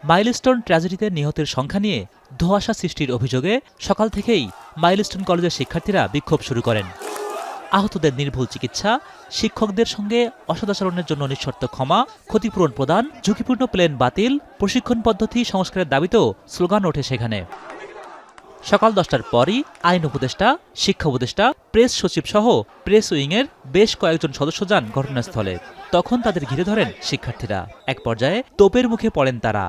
Milestone ট্র্যাজেডিতে নিহতের সংখ্যা নিয়ে ধোঁয়াশা সৃষ্টির অভিযোগে সকাল থেকেই মাইলস্টোন কলেজের শিক্ষার্থীরা বিক্ষোভ শুরু করেন। আহতদের নির্ভুল চিকিৎসা, শিক্ষকদের সঙ্গে অসদাচরণের জন্য নিঃশর্ত ক্ষমা, ক্ষতিপূরণ প্রদান, ঝুঁকিপূর্ণ প্লেন বাতিল, প্রশিক্ষণ পদ্ধতি সংস্কারের দাবিতেও স্লোগান ওঠে সেখানে। সকাল 10টার পরই আইন উপদেষ্টা, শিক্ষা উপদেষ্টা, প্রেস সচিব সহ প্রেস উইংয়ের বেশ কয়েকজন সদস্য যান ঘটনাস্থলে। তখন তাদের ঘিরে ধরেন শিক্ষার্থীরা। এক পর্যায়ে তোপের মুখে পড়েন তারা,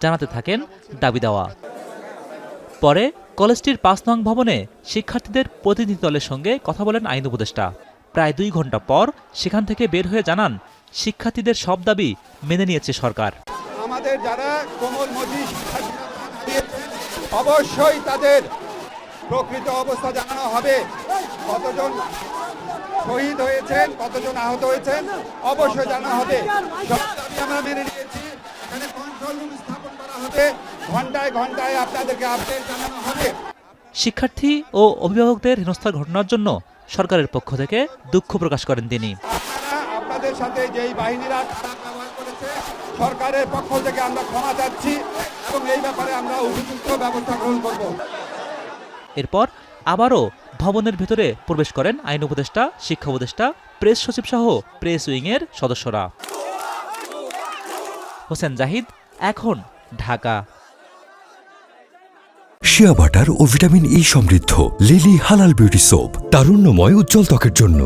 জানাতে থাকেন দাবি দেওয়া। পরে কলেজটির ৫ নং ভবনে শিক্ষার্থীদের প্রতিনিধি দলের সঙ্গে কথা বলেন আইন উপদেষ্টা। প্রায় ২ ঘণ্টা পর সেখান থেকে বের হয়ে জানান, শিক্ষার্থীদের সব দাবি মেনে নিয়েছে সরকার। আমাদের যারা কোমল মজি অবশ্যই তাদের প্রকৃত অবস্থা জানানো হবে। কতজন শহীদ হয়েছেন, কতজন আহত হয়েছেন অবশ্যই জানানো হবে। সব দাবি আমরা মেনে নিয়েছি। এখানে কন্ট্রোল রুম স্থাপন করা হবে, ঘন্টায় ঘন্টায় আপনাদেরকে আপডেট জানানো হবে। শিক্ষার্থী ও অভিভাবকদের হেনস্থার ঘটনার জন্য সরকারের পক্ষ থেকে দুঃখ প্রকাশ করেন তিনি। আপনাদের সাথে যেই বাহিনীরা খারাপ ব্যবহার করেছে, সরকারের পক্ষ থেকে আমরা ক্ষমা চাচ্ছি এবং এই ব্যাপারে আমরা উপযুক্ত ব্যবস্থা গ্রহণ করব। এরপর আবারও ভবনের ভেতরে প্রবেশ করেন আইন উপদেষ্টা, শিক্ষা উপদেষ্টা, প্রেস সচিব সহ প্রেস উইংয়ের সদস্যরা। হোসেন জাহিদ, এখন, ঢাকা। শিয়া বাটার ও ভিটামিন ই সমৃদ্ধ লিলি হালাল বিউটি সোপ, তারুণ্যময় উজ্জ্বল ত্বকের জন্য।